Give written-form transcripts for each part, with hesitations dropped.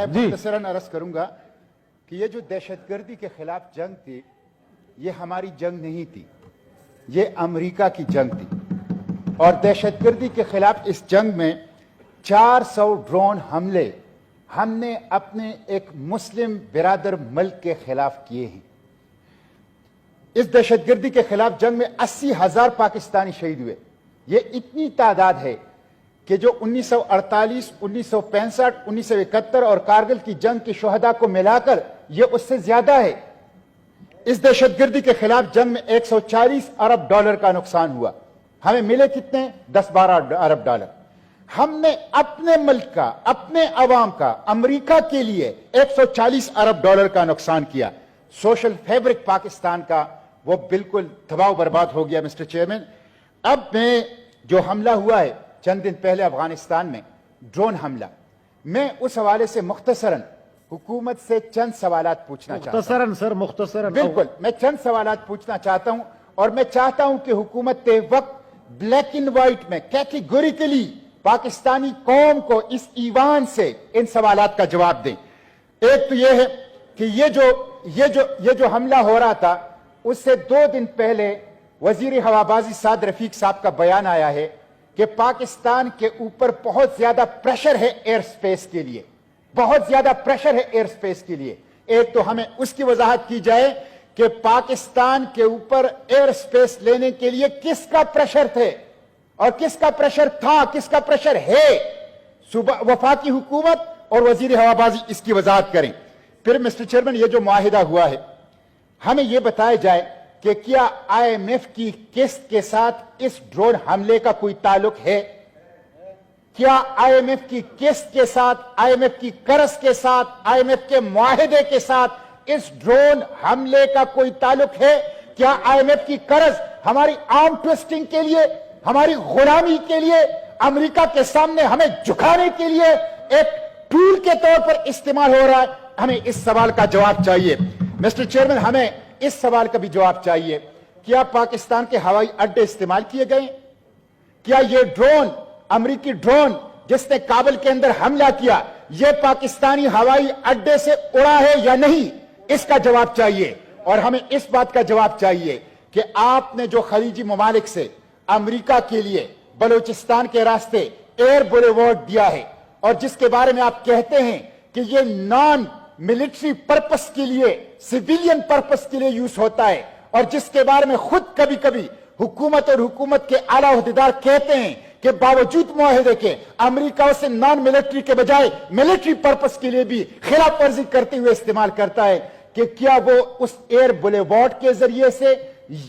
جی مختصراً عرض کروں گا کہ یہ جو دہشت گردی کے خلاف جنگ تھی یہ ہماری جنگ نہیں تھی، یہ امریکہ کی جنگ تھی، اور دہشت گردی کے خلاف اس جنگ میں 400 ڈرون حملے ہم نے اپنے ایک مسلم برادر ملک کے خلاف کیے ہیں۔ اس دہشت گردی کے خلاف جنگ میں 80,000 پاکستانی شہید ہوئے۔ یہ اتنی تعداد ہے کہ جو 1948، 1965، 1971 اور کارگل کی جنگ کے شہداء کو ملا کر یہ اس سے زیادہ ہے۔ اس دہشت گردی کے خلاف جنگ میں 140 ارب ڈالر کا نقصان ہوا۔ ہمیں ملے کتنے؟ 10-12 ارب ڈالر۔ ہم نے اپنے ملک کا، اپنے عوام کا، امریکہ کے لیے 140 ارب ڈالر کا نقصان کیا۔ سوشل فیبرک پاکستان کا وہ بالکل تباہ و برباد ہو گیا مسٹر چیئرمین۔ اب میں جو حملہ ہوا ہے چند دن پہلے افغانستان میں، ڈرون حملہ، میں اس حوالے سے مختصراً حکومت سے چند سوالات پوچھنا چاہتا ہوں۔ مختصراً سر، مختصراً بالکل، میں چند سوالات پوچھنا چاہتا ہوں، اور میں چاہتا ہوں کہ حکومت وقت بلیک اینڈ وائٹ میں کیٹیگوریکلی پاکستانی قوم کو اس ایوان سے ان سوالات کا جواب دیں۔ ایک تو یہ ہے کہ یہ جو حملہ ہو رہا تھا اس سے 2 دن پہلے وزیر ہوابازی سعد رفیق صاحب کا بیان آیا ہے کہ پاکستان کے اوپر بہت زیادہ پریشر ہے ایئر سپیس کے لیے، بہت زیادہ پریشر ہے ایئر سپیس کے لیے۔ ایک تو ہمیں اس کی وضاحت کی جائے کہ پاکستان کے اوپر ایئر سپیس لینے کے لیے کس کا پریشر تھے اور کس کا پریشر تھا، کس کا پریشر ہے۔ وفاقی حکومت اور وزیر ہوابازی اس کی وضاحت کریں۔ پھر مسٹر چیئرمین، یہ جو معاہدہ ہوا ہے ہمیں یہ بتایا جائے کہ کیا IMF کی قسط کے ساتھ اس ڈرون حملے کا کوئی تعلق ہے؟ کیا IMF کی قسط کے ساتھ، IMF کی قرض کے ساتھ، IMF کے معاہدے کے ساتھ اس ڈرون حملے کا کوئی تعلق ہے؟ کیا IMF کی قرض ہماری آرم ٹویسٹنگ کے لیے، ہماری غلامی کے لیے، امریکہ کے سامنے ہمیں جھکانے کے لیے ایک ٹول کے طور پر استعمال ہو رہا ہے؟ ہمیں اس سوال کا جواب چاہیے۔ مسٹر چیئرمین، ہمیں اس سوال کا بھی جواب چاہیے، کیا پاکستان کے ہوائی اڈے استعمال کیے گئے؟ کیا یہ ڈرون، امریکی ڈرون جس نے کابل کے اندر حملہ کیا، یہ پاکستانی ہوائی اڈے سے اڑا ہے یا نہیں؟ اس کا جواب چاہیے۔ اور ہمیں اس بات کا جواب چاہیے کہ آپ نے جو خلیجی ممالک سے امریکہ کے لیے بلوچستان کے راستے ایئر بولیوارڈ دیا ہے، اور جس کے بارے میں آپ کہتے ہیں کہ یہ نان ملٹری پرپس کے لیے، سیویلین پرپس کے لیے یوز ہوتا ہے، اور جس کے بارے میں خود کبھی کبھی حکومت اور حکومت کے اعلیٰ عہدیدار کہتے ہیں کہ باوجود معاہدے کے امریکہ اسے نان ملٹری کے بجائے ملٹری پرپس کے لیے بھی خلاف ورزی کرتے ہوئے استعمال کرتا ہے، کہ کیا وہ اس ایئر بولیوارڈ کے ذریعے سے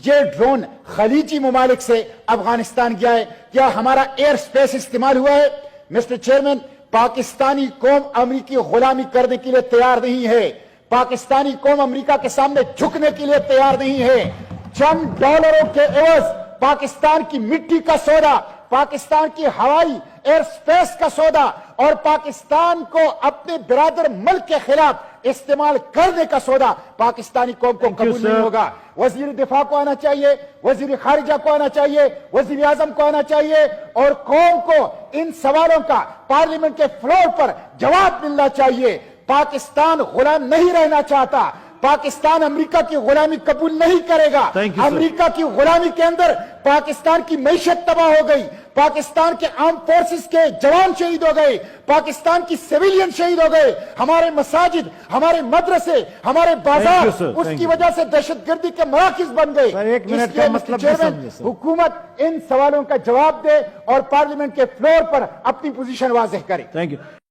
یہ ڈرون خلیجی ممالک سے افغانستان گیا ہے؟ کیا ہمارا ایئر سپیس استعمال ہوا ہے؟ مسٹر چیئرمین، پاکستانی قوم امریکی غلامی کرنے کے لیے تیار نہیں ہے، پاکستانی قوم امریکہ کے سامنے جھکنے کے لیے تیار نہیں ہے۔ چند ڈالروں کے عوض پاکستان کی مٹی کا سودا، پاکستان کی ہوائی ایئر سپیس کا سودا، اور پاکستان کو اپنے برادر ملک کے خلاف استعمال کرنے کا سودا پاکستانی قوم کو قبول نہیں ہوگا۔ وزیر دفاع کو آنا چاہیے، وزیر خارجہ کو آنا چاہیے، وزیر اعظم کو آنا چاہیے، اور قوم کو ان سوالوں کا پارلیمنٹ کے فلور پر جواب ملنا چاہیے۔ پاکستان غلام نہیں رہنا چاہتا، پاکستان امریکہ کی غلامی قبول نہیں کرے گا۔ امریکہ کی غلامی کے اندر پاکستان کی معیشت تباہ ہو گئی، پاکستان کے آرم فورسز کے جوان شہید ہو گئے، پاکستان کی سیویلین شہید ہو گئے، ہمارے مساجد، ہمارے مدرسے، ہمارے بازار اس کی وجہ سے دہشت گردی کے مراکز بن گئے۔ ایک منٹ کا مطلب چیئرمین، حکومت ان سوالوں کا جواب دے اور پارلیمنٹ کے فلور پر اپنی پوزیشن واضح کرے۔